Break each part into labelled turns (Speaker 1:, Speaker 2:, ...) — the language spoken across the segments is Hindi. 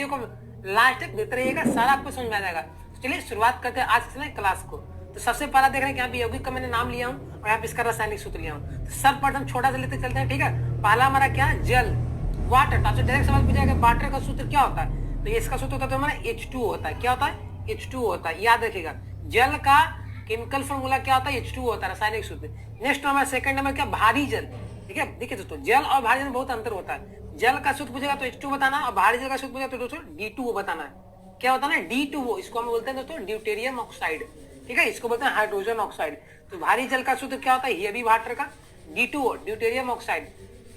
Speaker 1: को लास्ट तक देखते रहिएगा, सारा आपको समझ में आ जाएगा। तो चलिए शुरुआत करते हैं आज के क्लास को। तो सबसे पहला देख रहे हैं कि यहाँ पे यौगिक का मैंने नाम लिया हूँ और यहाँ पे इसका रासायनिक सूत्र लिया हूँ। तो सर्वप्रथम छोटा से लेते चलते हैं, ठीक है। पहला हमारा क्या है, जल, वाटर। तो आपसे डायरेक्ट सवाल पूछा जाएगा वाटर का सूत्र क्या होता है, तो इसका सूत्र होता है हमारा H2 होता है। क्या होता है, H2 होता है, याद रखिएगा। जल का केमिकल फॉर्मूला क्या होता है, H2 होता है, रासायनिक सूत्र। नेक्स्ट हमारा सेकंड नंबर क्या, भारी जल, ठीक है। देखिए दोस्तों, जल और भारी जल में बहुत अंतर होता है। जल का सूत्र पूछेगा तो H2 बताना, और भारी जल का सूत्र पूछेगा तो दोस्तों D2O बताना है। क्या होता है ना, D2O, इसको हम बोलते हैं दोस्तों ड्यूटेरियम ऑक्साइड, ठीक है। इसको बोलते हैं हाइड्रोजन ऑक्साइड। तो भारी जल का सूत्र क्या होता है, हेवी वाटर का, D2O, ड्यूटेरियम ऑक्साइड।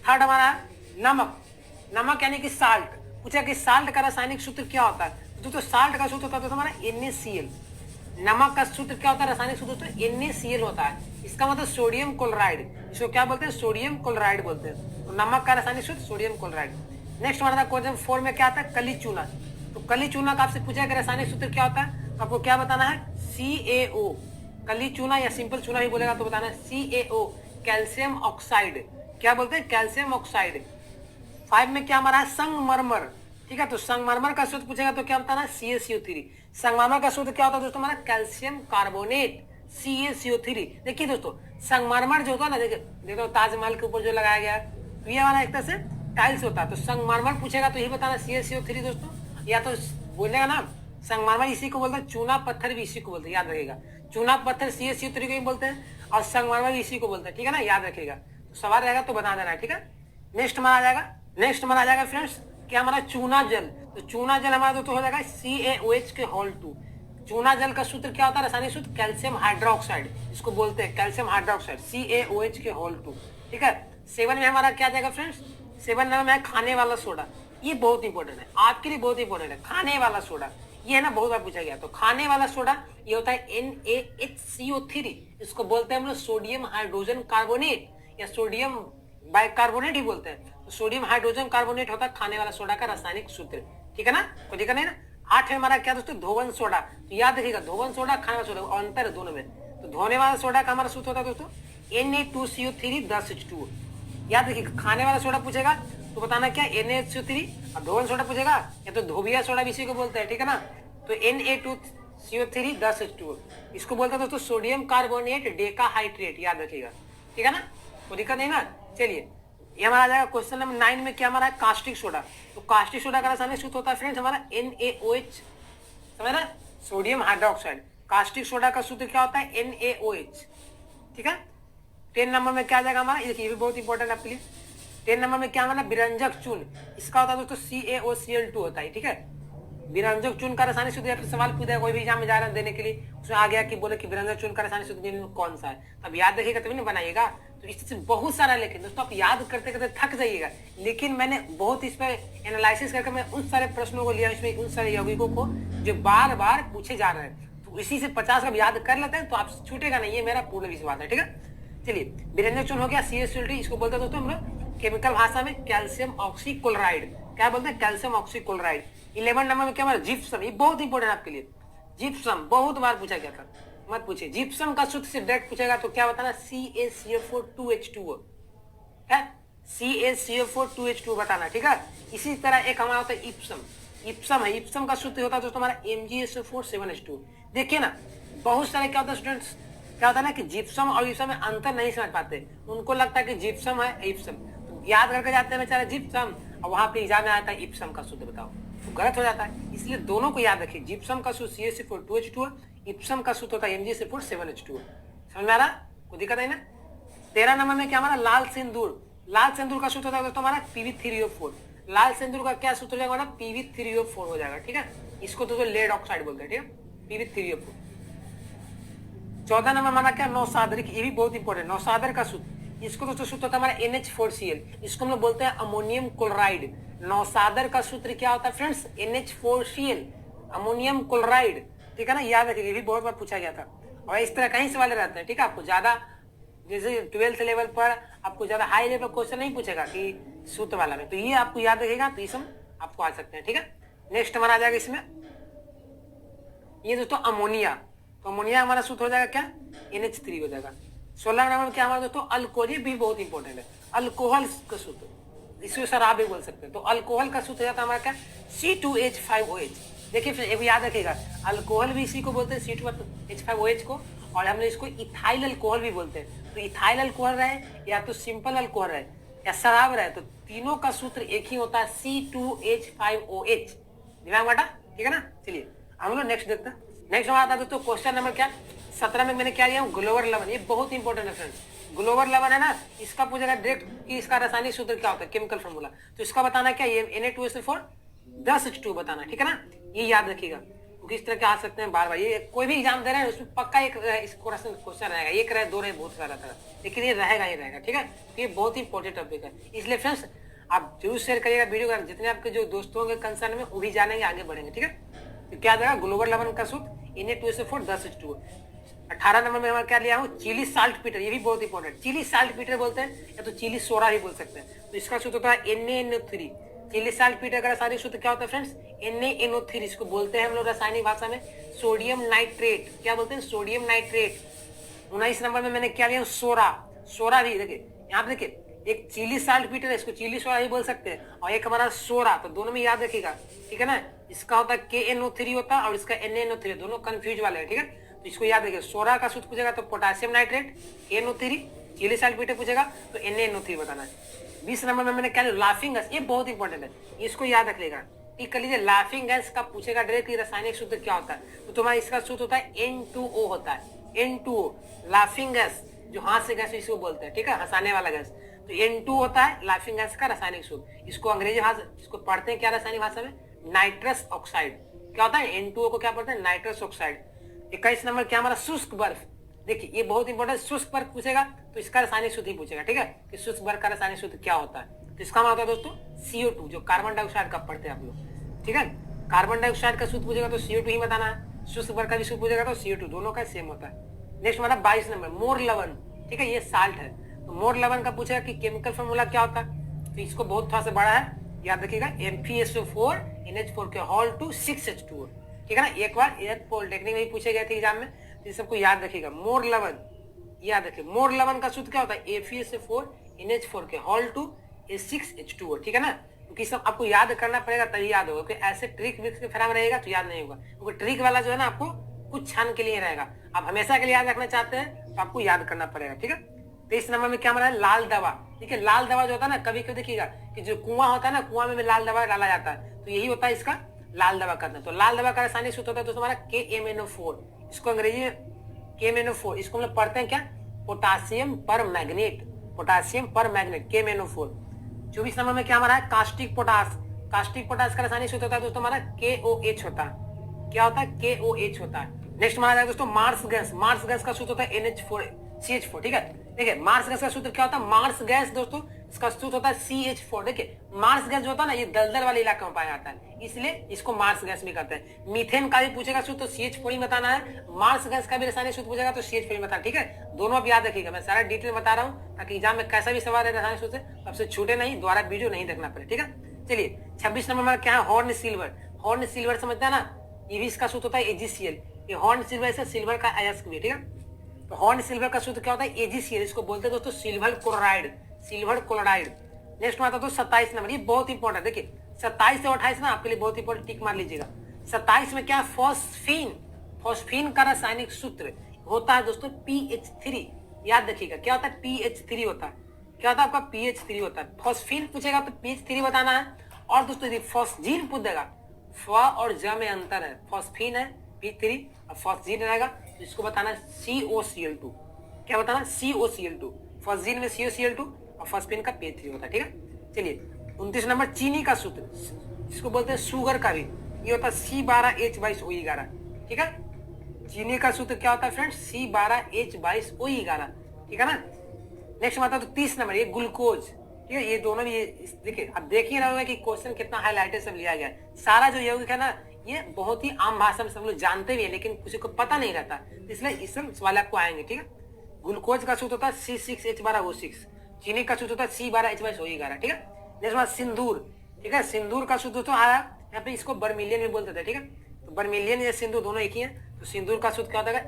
Speaker 1: थर्ड हमारा नमक, नमक यानी कि साल्ट। पूछा कि साल्ट का रासायनिक सूत्र क्या होता है, तो साल्ट का सूत्र होता है हमारा NaCl। नमक का सूत्र क्या होता है, रासायनिक सूत्र तो NaCl होता है। इसका मतलब सोडियम क्लोराइड, इसको क्या बोलते हैं, सोडियम क्लोराइड बोलते हैं। तो नमक का रासायनिक सूत्र सोडियम क्लोराइड। नेक्स्ट हमारा क्वेश्चन 4 में क्या आता है, कली चूना। तो कली चूना का आपसे पूछा कि रासायनिक सूत्र क्या होता है, आपको क्या बताना है, CaO। कली चूना या सिंपल चूना भी बोलेगा तो बताना है CaO, कैल्शियम ऑक्साइड। क्या बोलते हैं, कैल्शियम ऑक्साइड। 5 में क्या हमारा है, संगमरमर, ठीक है। तो संगमरमर का सूत्र पूछेगा तो क्या बताना है, CaCO3। संगमरमर का सूत्र क्या होता है दोस्तों, हमारा कैल्शियम कार्बोनेट, CaCO3। देखिए दोस्तों, संगमरमर जो होता है ना, देखो ताजमहल के ऊपर जो लगाया गया है, तो ये हमारा एक तरह से टाइल्स होता है। तो संगमरमर पूछेगा तो यही बताना CaCO3 दोस्तों। या तो बोलेगा ना, संगमरमर इसी को बोलते हैं, चूना पत्थर भी इसी को बोलते हैं, याद रखिएगा। चूना पत्थर CaCO3 को ही बोलते हैं और संगमरमर इसी को बोलते हैं, ठीक है ना, याद रखिएगा। तो सवाल रहेगा तो बता देना है, ठीक है। नेक्स्ट हमारा आ जाएगा फ्रेंड्स क्या, हमारा चूना जल। तो चूना जल हमारा दोस्तों हो जाएगा CaOH2। चूना जल का सूत्र क्या होता है, रासायनिक सूत्र कैल्शियम हाइड्रोक्साइड, इसको बोलते हैं कैल्शियम हाइड्रोक्साइड, CaOH2, ठीक है। 7 में हमारा क्या जाएगा फ्रेंड्स, 7 में है खाने वाला सोडा। ये बहुत इंपॉर्टेंट है, आपके लिए बहुत इंपॉर्टेंट है, खाने वाला सोडा। ये है ना, बहुत बार पूछा गया। तो खाने वाला सोडा ये होता है NaHCO3, इसको बोलते हैं हम लोग सोडियम हाइड्रोजन कार्बोनेट या सोडियम बाइकार्बोनेट ही बोलते हैं। तो सोडियम हाइड्रोजन कार्बोनेट होता है खाने वाला सोडा का रासायनिक सूत्र, ठीक है ना, कोई दिक्कत नहीं ना। 8 में हमारा क्या दोस्तों, धोवन सोडा। तो याद रखिएगा, धोवन सोडा खाने वाला सोडा, अंतर है दोनों में। तो धोने वाला सोडा का हमारा सूत्र होता है दोस्तों Na2CO3 10H2। याद रखिएगा, खाने वाला सोडा पूछेगा तो बताना क्या, NaHCO3, और धोवन सोडा पूछेगा या तो धोबिया सोडा भी इसी को बोलते हैं, ठीक है ना। तो Na2CO3 10H2, इसको बोलते हैं दोस्तों सोडियम कार्बोनेट डेकाहाइड्रेट, याद रखिएगा, ठीक है ना, कोई दिक्कत नहीं ना। चलिए ये हमारा आ जाएगा क्वेश्चन नंबर 9 में क्या हमारा है, कास्टिक सोडा। तो कास्टिक सोडा का रासायनिक सूत्र होता है फ्रेंड्स हमारा NaOH, समझ रहे, सोडियम हाइड्रोक्साइड। कास्टिक सोडा का सूत्र क्या होता है, NaOH, ठीक है। 10 नंबर में क्या आ जाएगा हमारा, ये भी बहुत इंपॉर्टेंट है आपके लिए। 10 नंबर में क्या हमारा, विरंजक चून, इसका होता है दोस्तों CaOCl2 होता है, ठीक है। विरंजक चून का रासायनिक सूत्र, आपसे सवाल पूछा है कोई भी एग्जाम में जा रहा है देने के लिए, उसमें आ गया कि बोले कि विरंजक चून का रासायनिक सूत्र कौन सा है, अब याद रखिएगा तभी ना बनाइएगा। तो इस से बहुत सारा, लेकिन दोस्तों आप याद करते करते थक जाइएगा, लेकिन मैंने बहुत इस पर एनालिसिस करके मैं उन सारे प्रश्नों को लिया, इसमें उन सारे यौगिकों को जो बार बार पूछे जा रहे हैं, तो इसी से 50 का याद कर लेते हैं तो आप छूटेगा नहीं, ये मेरा पूर्ण विश्वास है, ठीक है। चलिए विरंजक चून हो गया, CaCO3, इसको बोलते हैं दोस्तों हम लोग केमिकल भाषा में कैल्शियम ऑक्सीक्लोराइड। क्या बोलते हैं, कैल्शियम ऑक्सीक्लोराइड। 11 नंबर में क्या हमारा, जिप्सम, ये बहुत इंपॉर्टेंट है आपके लिए। जिप्सम बहुत बार पूछा गया था, मत पूछिए। जिप्सम का सूत्र से डायरेक्ट पूछेगा तो क्या बताना, CaCO4 2H2O है, CaCO4 2H2O बताना, ठीक है। इसी तरह एक हमारा होता है इप्सम, इप्सम है, इप्सम का सूत्र होता है दोस्तों हमारा MgSO4 7H2। देखिए ना, बहुत सारे क्या होता है स्टूडेंट्स, क्या होता है ना कि जिप्सम और इप्सम में अंतर नहीं समझ पाते, उनको लगता है कि जिप्सम है इप्सम, तो याद करके जाते हैं बेचारा जिप्सम, और वहां पे एग्जाम में आता है इप्सम का सूत्र बताओ, तो गलत हो जाता है। इसलिए दोनों को याद रखिए, जिप्सम का सूत्र CaCO4 2H2, इप्सम का सूत्र होता है MgSO4 7H2। समझ में आ रहा, कोई दिक्कत नहीं ना। 13 नंबर में क्या हमारा, लाल सिंदूर। लाल सिंदूर का सूत्र होता है दोस्तों हमारा Pb3O4। लाल सिंदूर का क्या सूत्र हो जाएगा हमारा, Pb3O4 हो जाएगा, ठीक है। इसको दोस्तों लेड ऑक्साइड बोलते हैं, ठीक है, Pb3O4। 14 नंबर हमारा क्या, नौसादर, ये भी बहुत इंपॉर्टेंट, नौसादर का सूत्र, इसको दोस्तों सूत्र होता है हमारा NH4Cl, इसको हम लोग बोलते हैं अमोनियम क्लोराइड। नौसादर का सूत्र क्या होता है फ्रेंड्स, NH4Cl, अमोनियम क्लोराइड, ठीक है ना, याद रखिए, ये भी बहुत बार पूछा गया था। और इस तरह कहीं सवाल रहते हैं, ठीक है। आपको ज्यादा जैसे 12th लेवल पर आपको ज्यादा हाई लेवल क्वेश्चन नहीं पूछेगा कि सूत्र वाला में, तो ये आपको याद रखेगा, तो इसमें आपको आ सकते हैं, ठीक है। नेक्स्ट हमारा आ जाएगा इसमें ये दोस्तों अमोनिया। तो अमोनिया हमारा सूत्र हो जाएगा क्या, NH3 हो जाएगा। 16 नंबर में क्या हमारा दोस्तों, अल्कोहल, भी बहुत इंपॉर्टेंट है, अल्कोहल का सूत्र। इसको शराब भी बोल सकते हैं। तो अल्कोहल का सूत्र हो जाता है हमारा क्या, C2H5OH। देखिए फिर एक याद रखिएगा, अल्कोहल भी इसी को बोलते हैं C2H5OH को, और हम लोग इसको इथाइल अल्कोहल भी बोलते हैं। तो इथाइल अल्कोहल रहे या तो सिंपल अल्कोहल रहे या शराब रहे, तो तीनों का सूत्र एक ही होता है, C2H5OH। दिमाग बांटा, ठीक है ना। चलिए हम लोग नेक्स्ट देखते हैं। नेक्स्ट हमारा आता है दोस्तों क्वेश्चन नंबर क्या 17 में मैंने क्या लिया हूँ, ग्लोबल लवण। ये बहुत इंपॉर्टेंट है फ्रेंड्स, ग्लोबल लवण है ना, इसका पूछेगा डायरेक्ट कि इसका रासायनिक सूत्र क्या होता है, केमिकल फॉर्मूला। तो इसका बताना क्या, ये Na2SO4 10H2 बताना, ठीक है ना। ये याद रखिएगा क्योंकि इस तरह के आ सकते हैं बार बार, ये कोई भी एग्जाम दे रहे हैं उसमें पक्का एक इस क्वेश्चन रहेगा, एक रहे दो रहे बहुत सारा तरह, लेकिन ये रहेगा ही रहेगा, ठीक है। ये बहुत ही इंपॉर्टेंट टॉपिक है, इसलिए फ्रेंड्स आप जरूर शेयर करिएगा वीडियो का, जितने आपके जो दोस्तों होंगे कंसर्न में वो भी जानेंगे, आगे बढ़ेंगे, ठीक है। तो क्या देगा, ग्लोबल लवण का सूत्र Na2SO4 10H2। 18 नंबर में हमारा क्या लिया हूँ, चिली साल्ट पीटर। ये भी बहुत इंपॉर्टेंट, चिली साल्ट पीटर बोलते हैं या तो चिली सोडा भी बोल सकते हैं। तो इसका सूत्र होता है NaNO3। चिली साल्ट पीटर का रासायनिक सूत्र क्या होता है फ्रेंड्स, NaNO3। इसको बोलते हैं हम लोग रासायनिक भाषा में सोडियम नाइट्रेट। क्या बोलते हैं, सोडियम नाइट्रेट। 19 नंबर में मैंने क्या लिया, सोरा। सोरा भी देखिए यहाँ पे, देखिए एक चिली साल्ट पीटर है, इसको चिली सोडा भी बोल सकते हैं, और एक हमारा सोरा, तो दोनों में याद रखिएगा, ठीक है ना। इसका होता है KNO3 होता है और इसका NaNO3, दोनों कंफ्यूज वाले हैं, ठीक है। तो इसको याद रखिए, सोरा का सूत्र पूछेगा तो potassium nitrate KNO3, Chile saltpetre पूछेगा तो NaNO3 बताना है। 20 नंबर में मैंने क्या लिया, लाफिंग गैस। ये बहुत इंपॉर्टेंट है, इसको याद रख लेगा, टिक कर लीजिए। लाफिंग गैस का पूछेगा डायरेक्ट रासायनिक सूत्र क्या होता है, तो तुम्हारा इसका सूत्र होता है N2O होता है, N2O। लाफिंग गैस जो हाथ से गैस इसको बोलते हैं, ठीक है, हंसाने वाला गैस। तो N2 होता है लाफिंग गैस का रासायनिक सूत्र। इसको अंग्रेजी भाषा, इसको पढ़ते हैं क्या रासायनिक भाषा में, नाइट्रस ऑक्साइड। क्या होता है, N2O को क्या पढ़ते हैं, नाइट्रस ऑक्साइड। 21 नंबर क्या हमारा, शुष्क बर्फ। देखिए ये बहुत इंपॉर्टेंट, शुष्क बर्फ पूछेगा तो इसका रासायनिक सूत्र ही पूछेगा, ठीक है, कि शुष्क बर्फ का रासायनिक सूत्र क्या होता है। तो इसका मतलब होता है दोस्तों CO2, जो कार्बन डाइऑक्साइड का पढ़ते हैं आप लोग, ठीक है। कार्बन डाइऑक्साइड का सूत्र पूछेगा तो CO2 ही बताना है, शुष्क बर्फ का भी सूत्र पूछेगा तो CO2, दोनों का सेम होता है। नेक्स्ट हमारा 22 नंबर मोर लवण, ठीक है, ये साल्ट है। तो मोर लवण का पूछेगा कि केमिकल फॉर्मूला क्या होता है, तो इसको बहुत थोड़ा सा बड़ा है, याद रखिएगा, MpSO4 NH4 के होल टू 6H2O, ठीक है ना। एक बार ये पॉलिटेक्निक में पूछे गए थे एग्जाम में, तो सबको याद रखिएगा। मोर लवण याद रखिए, मोर लवण का सूत्र क्या होता है, FeSO4 NH4 के होल टू 6H2O, ठीक है ना। क्योंकि सब आपको याद करना पड़ेगा तभी याद होगा, क्योंकि ऐसे ट्रिक विक्स के फराम रहेगा तो याद नहीं होगा, क्योंकि ट्रिक वाला जो है ना आपको कुछ क्षण के लिए रहेगा, आप हमेशा के लिए याद रखना चाहते हैं तो आपको याद करना पड़ेगा, ठीक है। 23 नंबर में क्या हमारा है, लाल दवा। ठीक है, लाल दवा जो होता है ना, कभी कभी देखिएगा कि जो कुआं होता है ना, कुआं में भी लाल दवा डाला जाता है, तो यही होता है इसका लाल दवा करना। तो लाल दवा का रासायनिक सूत्र होता है तो हमारा KMnO4, इसको अंग्रेजी में KMnO4, इसको हम लोग पढ़ते हैं क्या, पोटासियम पर मैग्नेट, पोटासियम पर मैग्नेट KMnO4। 24 नंबर में क्या हमारा है, कास्टिक पोटास। कास्टिक पोटास का रासायनिक सूत्र होता है दोस्तों हमारा KOH होता है। क्या होता है, KOH होता है। नेक्स्ट हमारा है दोस्तों मार्स गैस। मार्स गैस का सूत्र होता है CH4, ठीक है। देखिए मार्स गैस का सूत्र क्या होता है, मार्स गैस दोस्तों इसका सूत्र होता है CH4। देखिए मार्स गैस जो होता है ना, ये दलदल वाले इलाके में पाया जाता है, इसलिए इसको मार्स गैस भी कहते हैं। मीथेन का भी पूछेगा सूत्र तो CH4 ही बताना है, मार्स गैस का भी रासायनिक सूत्र पूछेगा तो CH4 ही बताना, ठीक है। दोनों आप याद रखिएगा, मैं सारा डिटेल बता रहा हूँ ताकि एग्जाम में कैसा भी सवाल है रासायनिक सूत्र आपसे छूटे नहीं, दोबारा वीडियो नहीं देखना पड़े, ठीक है। चलिए 26 नंबर में क्या है, हॉर्न सिल्वर। हॉर्न सिल्वर समझते हैं ना, ये भी इसका सूत्र होता है AgCl। ये हॉर्न सिल्वर से सिल्वर का अयस्क भी, ठीक है। तो हॉर्न सिल्वर का सूत्र क्या होता है, AgCl, इसको बोलते हैं दोस्तों silver chloride, silver chloride. Next में आता है 27 नंबर, ये बहुत इंपॉर्टेंट है। देखिए 27 से 28 ना आपके लिए बहुत इंपॉर्टेंट, टिक मार लीजिएगा। 27 में क्या है, फॉस्फीन। फॉस्फीन का रासायनिक सूत्र होता है दोस्तों PH3। याद रखिएगा क्या होता है, PH3 होता है। क्या होता है आपका, PH3 होता है। फॉस्फीन पूछेगा तो PH3 बताना है। और दोस्तों यदि फॉस्जीन पूछ देगा, फ और ज में अंतर है, फॉस्फीन है P3 और फॉस्जीन रहेगा तो इसको बताना है COCl2। क्या बताना, COCl2। फॉस्जीन में COCl2 और फॉस्फीन का P3 होता है, ठीक है। चलिए 29 नंबर चीनी का सूत्र, इसको बोलते हैं शुगर का भी, ये होता है C12H22O11, ठीक है। चीनी का सूत्र क्या होता है फ्रेंड्स, C12H22O11, ठीक है ना। नेक्स्ट आता है तो 30 नंबर, ये ग्लूकोज, ठीक है। ये दोनों भी देखिए, अब देखिए रहा होगा कि क्वेश्चन कितना हाईलाइटेड सब लिया गया है। सारा जो यौगिक है ना, ये बहुत ही आम भाषा में सब लोग जानते भी है, लेकिन किसी को पता नहीं रहता, इसलिए इस सवाल आपको आएंगे, ठीक है। ग्लूकोज का सूत्र होता है C6H12O6। चीनी का सूत्र होता है C12H22O11, ठीक है। नेक्स्ट बात सिंदूर, ठीक है। सिंदूर का सूत्र तो आया यहाँ पे, इसको बर्मिलियन भी बोलते थे, ठीक है। तो बर्मिलियन या सिंदूर दोनों एक ही है। तो सिंदूर का सूत्र क्या होता है,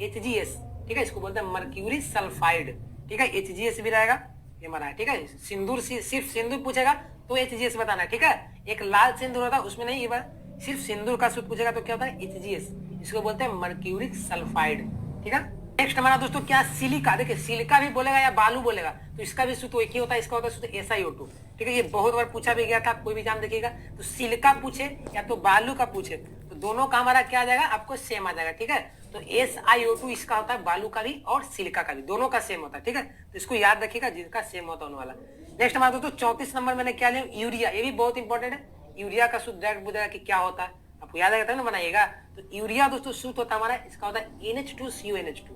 Speaker 1: HGS, ठीक है। इसको बोलते हैं मर्क्यूरी सल्फाइड, ठीक है। HGS भी रहेगा, ये हमारा है, ठीक है। सिंदूर सिर्फ सिंदूर पूछेगा तो HGS बताना है, ठीक है। एक लाल सिंदूर होता है उसमें नहीं, ये बार सिर्फ सिंदूर का सूत्र पूछेगा तो क्या होता है HGS, इसको बोलते हैं मर्क्यूरिक सल्फाइड, ठीक है। नेक्स्ट हमारा दोस्तों क्या सिलिका, देखिए सिलिका भी बोलेगा या बालू बोलेगा तो इसका भी सूत्र एक ही होता है, इसका होता है सूत्र SiO2, ठीक है। ये बहुत बार पूछा भी गया था, कोई भी एग्जाम देखिएगा तो सिलिका पूछे या तो बालू का पूछे तो दोनों का हमारा क्या आ जाएगा, आपको सेम आ जाएगा, ठीक है। तो SiO2 इसका होता है बालू का भी और सिलिका का भी, दोनों का सेम होता है, ठीक है। तो इसको याद रखिएगा जिनका सेम होता है वाला। नेक्स्ट हमारा दोस्तों 34 नंबर मैंने क्या लिया, यूरिया, ये भी बहुत इंपॉर्टेंट है। यूरिया का सूत्र डायरेक्ट पूछेगा कि क्या होता है, आपको याद आएगा ना बनाइएगा। तो यूरिया दोस्तों सूत्र होता है हमारा, इसका होता है NH2CONH2,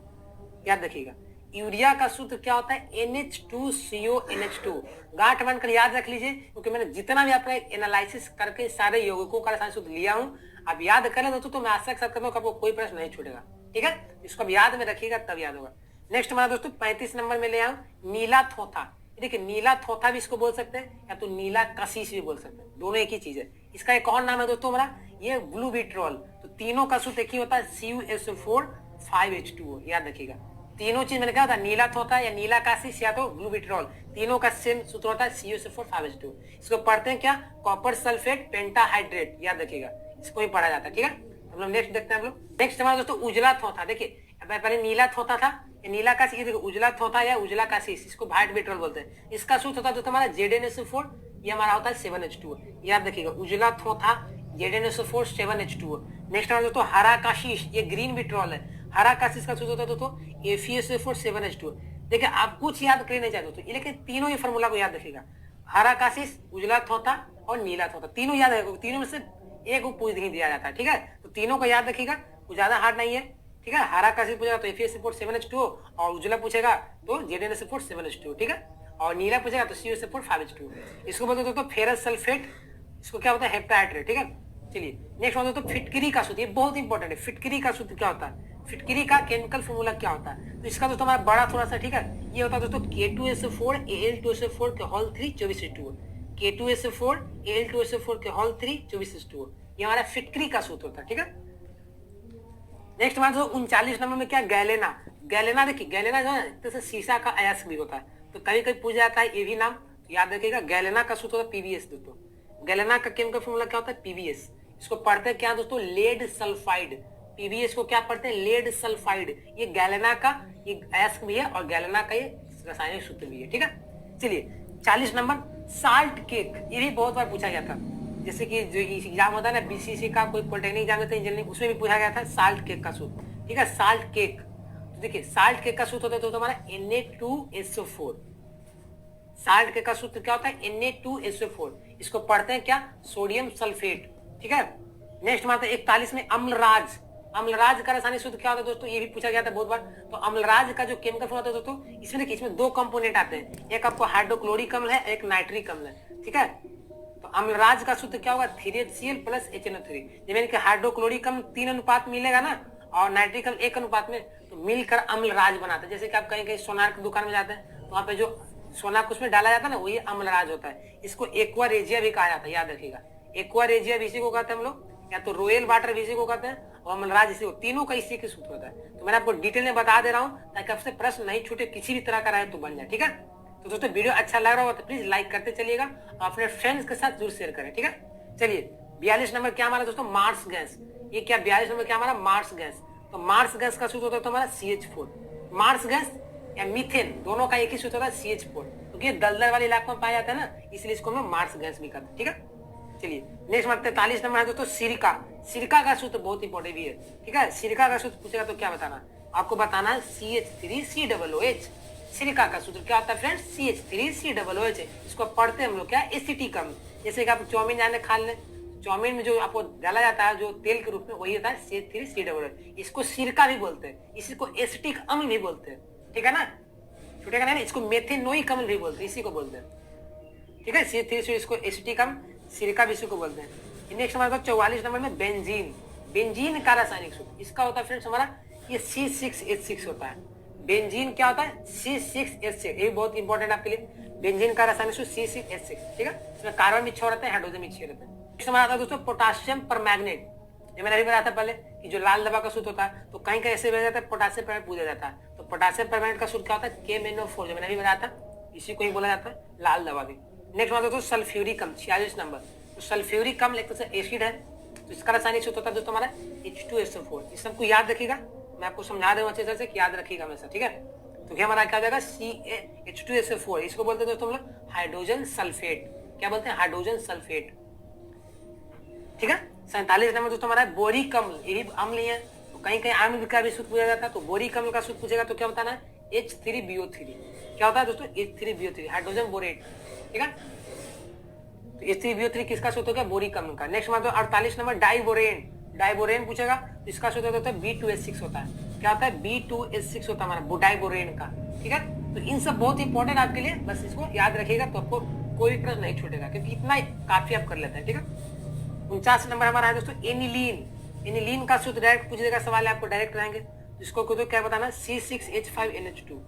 Speaker 1: याद रखिएगा। यूरिया का सूत्र क्या होता है NH2CONH2, गांठ बांधकर याद रख लीजिए, क्योंकि मैंने जितना भी आपका एनालिसिस करके सारे यौगिकों का रसायन सूत्र लिया हूं, आप याद कर ले दोस्तों तो मैं आशा के साथ करता हूं आपको कोई प्रश्न नहीं छूटेगा, ठीक है। इसको अब याद में रखिएगा तब याद होगा। नेक्स्ट हमारा दोस्तों 35 नंबर में ले आऊं नीला थोथा, देखिए नीला थोथा भी इसको बोल सकते हैं या तो नीला कशिश भी बोल सकते हैं, दोनों एक ही चीज है। इसका एक और नाम है दोस्तों हमारा ये ब्लू विट्रोल, तो तीनों का सूत्र एक ही होता है CuSO4 5H2O, याद रखिएगा। तीनों चीज मैंने कहा था, नीला थोथा या नीला काशिश या तो ब्लू विट्रोल, तीनों का सेम सूत्र होता है CuSO4 5H2O। इसको पढ़ते हैं क्या, कॉपर सल्फेट पेंटाहाइड्रेट, याद रखिएगा, इसको ही पढ़ा जाता है, ठीक है। हम लोग नेक्स्ट देखते हैं हम लोग। नेक्स्ट हमारा दोस्तों उजला थोथा, देखिए पहले नीला थोथा था, नीला काशिश, देखो उजला थोथा या उजला काशिश, इसको व्हाइट विट्रोल बोलते हैं। इसका सूत्र होता है दोस्तों हमारा ZnSO4, ये हमारा होता है 7H2O, याद रखिएगा। उजला थोथा ZnSO4 7H2O। नेक्स्ट हमारा दोस्तों हरा काशिश, ये ग्रीन विट्रोल है, हरा काशिश का सूत्र होता है दोस्तों FeSO4 7H2O। देखिए आप कुछ याद कर नहीं चाहते दोस्तों, लेकिन तीनों ही फॉर्मूला को याद रखिएगा, हरा काशिश, उजला थोथा और नीला थोथा, तीनों याद रखिएगा, तीनों में से एक को पूछ नहीं दिया जाता है, ठीक है। तो तीनों को याद रखिएगा, कुछ ज्यादा हार्ड नहीं है, ठीक है। हरा काशिश पूछेगा तो FeSO4 7H2O, और उजला पूछेगा तो ZnSO4 7H2O, ठीक है। और नीला पूछेगा तो CuSO4 5H2O। इसको बोलते दोस्तों फेरस सल्फेट, इसको क्या होता है हेप्टाहाइड्रेट, ठीक है। चलिए नेक्स्ट होता है फिटकरी का सूत्र, ये बहुत इंपॉर्टेंट है। फिटकरी का सूत्र क्या होता है, फिटकरी का केमिकल फॉर्मूला क्या होता है, तो इसका दोस्तों हमारा बड़ा थोड़ा सा, ठीक है। ये होता है दोस्तों K2SO4 Al2SO4 के होल 3 24H2O, K2SO4 Al2SO4 के होल 3 24H2O, ये हमारा फिटकरी का सूत्र होता है, ठीक है। नेक्स्ट हमारा दोस्तों 39 नंबर में क्या, गैलेना। गैलेना देखिए, गैलेना जो है जैसे शीशा का अयस्क भी होता है, तो कभी कभी पूछ जाता है ये भी नाम, तो याद रखिएगा। गैलेना का सूत्र होता है PbS दोस्तों, गैलेना का केमिकल फॉर्मूला क्या होता है PbS। इसको पढ़ते हैं क्या दोस्तों, लेड सल्फाइड। PbS को क्या पढ़ते हैं, लेड सल्फाइड। ये गैलेना का ये अयस्क भी है और गैलेना का ये रासायनिक सूत्र भी है, ठीक है। चलिए 40 नंबर साल्ट केक, ये भी बहुत बार पूछा गया था, जैसे कि जो एग्जाम होता है ना BCC का, कोई पॉलिटेक्निक एग्जाम होता है इंजीनियरिंग, उसमें भी पूछा गया था साल्ट केक का सूत्र, ठीक है। साल्ट केक, तो देखिए साल्ट केक का सूत्र होता है तो हमारा Na2SO4। साल्ट केक का सूत्र क्या होता है Na2SO4, इसको पढ़ते हैं क्या, सोडियम सल्फेट, ठीक है। नेक्स्ट हमारा 41 में अम्लराज। अम्लराज का रासायनिक सूत्र क्या होता है दोस्तों, ये भी पूछा गया था बहुत बार। तो अम्लराज का जो केमिकल फॉर्मूला होता है दोस्तों, इसमें देखिए इसमें दो कंपोनेंट आते हैं, एक आपको हाइड्रोक्लोरिक अम्ल है, एक नाइट्रिक अम्ल है, ठीक है। तो अम्लराज का सूत्र क्या होगा 3HCl + HNO3। जब कि हाइड्रोक्लोरिक अम्ल 3 अनुपात मिलेगा ना और नाइट्रिक अम्ल 1 अनुपात में, तो मिलकर अम्लराज बनाते हैं। जैसे कि आप कहीं कहीं सोनार की दुकान में जाते हैं तो वहाँ पे जो सोना कुछ में डाला जाता है ना, वही अम्लराज होता है। इसको एक्वा रेजिया भी कहा जाता है, याद रखिएगा। एक्वा रेजिया भी इसी को कहते हैं हम लोग, या तो रॉयल वाटर भी इसी को कहते हैं, और अम्लराज इसी को, तीनों का इसी के सूत्र होता है। तो मैंने आपको डिटेल में बता दे रहा हूँ ताकि आपसे प्रश्न नहीं छूटे, किसी भी तरह का रहे तो बन जाए, ठीक है। तो दोस्तों वीडियो अच्छा लग रहा होगा तो प्लीज लाइक करते चलिएगा और अपने फ्रेंड्स के साथ जरूर शेयर करें, ठीक है। चलिए 42 नंबर क्या हमारा दोस्तों, मार्स गैस। ये क्या 42 नंबर क्या हमारा, मार्स गैस। तो मार्स गैस का सूत्र होता है तो हमारा CH4। मार्स गैस या मीथेन, दोनों का एक ही सूत्र होता है CH4, क्योंकि दलदल वाले इलाके में पाया जाता है ना, इसलिए इसको हम मार्स गैस भी कहते हैं, ठीक है। चलिए नेक्स्ट हमारा 43 नंबर है दोस्तों सिरका। सिरका का सूत्र बहुत इंपॉर्टेंट भी है, ठीक है। सिरका का सूत्र पूछेगा तो क्या बताना, आपको बताना है CH3COOH। सिरका का सूत्र क्या होता है फ्रेंड्स, CH3COOH। इसको पढ़ते हैं हम लोग क्या, एसिटिक अम्ल। जैसे कि आप चाउमीन जाने खा लें, चाउमीन में जो आपको डाला जाता है जो तेल के रूप में, वही होता है CH3COOH। इसको सिरका भी बोलते हैं, इसी को एसिटिक अम्ल भी बोलते हैं, ठीक है ना, छूटेगा नहीं। इसको मेथेनोइक अम्ल भी बोलते हैं, इसी को बोलते हैं, ठीक है। CH3 इसको एसिटिक अम्ल, सिरका भी इसी को बोलते हैं। नेक्स्ट हमारे पास 44 नंबर में बेंजीन। बेंजीन का रासायनिक सूत्र इसका होता है फ्रेंड्स हमारा ये C6H6 होता है। बेंजीन क्या होता है, C6H6, ये बहुत इंपॉर्टेंट आपके लिए। बेंजीन का रासायनिक सूत्र C6H6, ठीक है। इसमें कार्बन भी 6 रहते हैं, हाइड्रोजन भी 6 रहते हैं। नेक्स्ट हमारा आता है दोस्तों पोटासियम परमैंगनेट। ये मैंने अभी बताया था पहले कि जो लाल दवा का सूत्र होता है, तो कहीं कहीं ऐसे बताया जाता है पोटासियम परमैंगनेट पूछा जाता है। तो पोटासियम परमैंगनेट का सूत्र क्या होता है KMnO4, जो मैंने अभी बताया था, इसी को ही बोला जाता है लाल दवा भी। नेक्स्ट बात दोस्तों सल्फ्यूरिक अम्ल 46 नंबर। तो सल्फ्यूरिक अम्ल एक तरह से एसिड है, तो इसका रासायनिक सूत्र होता है दोस्तों हमारा H2SO4। इस सबको याद रखिएगा, मैं आपको समझा रहा हूँ अच्छे तरह से कि याद रखिएगा हमेशा, ठीक है। तो क्या हमारा क्या हो जाएगा H2SO4, इसको बोलते हैं दोस्तों हम लोग हाइड्रोजन सल्फेट। क्या बोलते हैं? हाइड्रोजन सल्फेट, ठीक है। 47 नंबर दोस्तों हमारा बोरिक अम्ल, ये भी अम्ल ही है, तो कहीं कहीं अम्ल का भी सूत्र पूछा जाता है, तो बोरिक अम्ल का सूत्र पूछेगा तो क्या बताना है? H3BO3। क्या होता है दोस्तों? H3BO3 हाइड्रोजन बोरेट, ठीक है। तो H3BO3 किसका सूत्र हो गया? बोरिक अम्ल का। नेक्स्ट मतलब 48 नंबर डाइबोरेन। डाइबोरेन पूछेगा तो इसका सूत्र होता है B2H6 होता है। क्या होता है? B2H6 होता है हमारा डाइबोरेन का, ठीक है। तो इन सब बहुत इंपॉर्टेंट आपके लिए, बस इसको याद रखिएगा तो आपको कोई प्रश्न नहीं छूटेगा, क्योंकि इतना काफी आप कर लेते हैं, ठीक है। 49 नंबर हमारा है दोस्तों एनिलीन। एनिलीन का सूत्र डायरेक्ट पूछ देगा, सवाल आपको डायरेक्ट रहेंगे, तो इसको तो क्या बताना? C6H5NH2,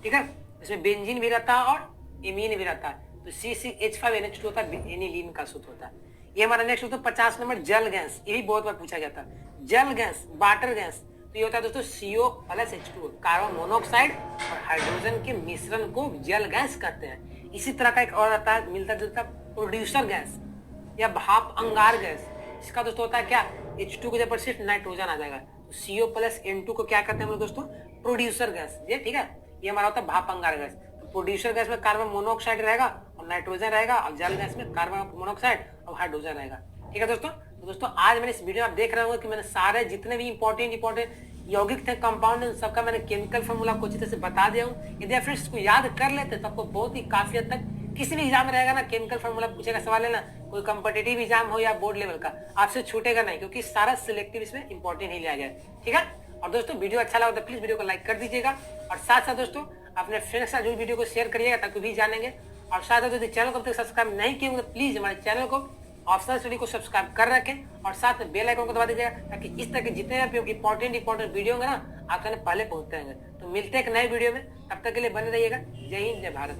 Speaker 1: ठीक है। इसमें बेंजीन भी रहता है और एमीन भी रहता है, तो C6H5NH2 होता है, एनिलीन का सूत्र होता है। ये हमारा नेक्स्ट होता है 50 नंबर जल गैस। ये भी बहुत बार पूछा जाता है, जल गैस, वाटर गैस। तो ये होता है दोस्तों CO+H2, कार्बन मोनोऑक्साइड और हाइड्रोजन के मिश्रण को जल गैस कहते हैं। इसी तरह का एक और आता है मिलता जुलता प्रोड्यूसर गैस या भाप अंगार गैस। इसका दोस्तों होता है क्या? H2 के जगह पर सिर्फ नाइट्रोजन आ जाएगा, तो CO+N2 को क्या कहते हैं हम लोग दोस्तों? प्रोड्यूसर गैस, ये ठीक है। ये हमारा होता है भाप अंगार गैस। तो प्रोड्यूसर गैस में कार्बन मोनोऑक्साइड रहेगा और नाइट्रोजन रहेगा, और जल गैस में कार्बन मोनोऑक्साइड और हाइड्रोजन रहेगा, ठीक है दोस्तों। तो दोस्तों आज मैंने इस वीडियो में आप देख रहे होंगे कि मैंने सारे जितने भी इंपॉर्टेंट यौगिक थे, कंपाउंड, सबका मैंने केमिकल फॉर्मूला को अच्छी तरह से बता दिया हूँ। यदि आप फ्रेंड्स इसको याद कर लेते तो आपको बहुत ही काफी हद तक किसी भी एग्जाम में रहेगा ना, केमिकल फॉर्मूला पूछेगा सवाल है ना, कोई कॉम्पिटिटिव एग्जाम हो या बोर्ड लेवल का, आपसे छूटेगा नहीं, क्योंकि सारा सिलेक्टिव इसमें इंपॉर्टेंट ही लिया गया है, ठीक है। और दोस्तों वीडियो अच्छा लगा तो प्लीज वीडियो को लाइक कर दीजिएगा, और साथ साथ दोस्तों अपने फ्रेंड्स के साथ जो वीडियो को शेयर करिएगा ताकि भी जानेंगे। और साथ साथ यदि चैनल को अब तक सब्सक्राइब नहीं किए होंगे तो प्लीज हमारे चैनल को ऑप्शनल स्टडी को सब्सक्राइब कर रखें, और साथ में बेल आइकन को दबा दीजिएगा, ताकि इस तरह के जितने भी इंपॉर्टेंट वीडियो होंगे ना आपके पहले पहुंचते रहेंगे। तो मिलते हैं एक नए वीडियो में, तब तक के लिए बने रहिएगा। जय हिंद, जय भारत।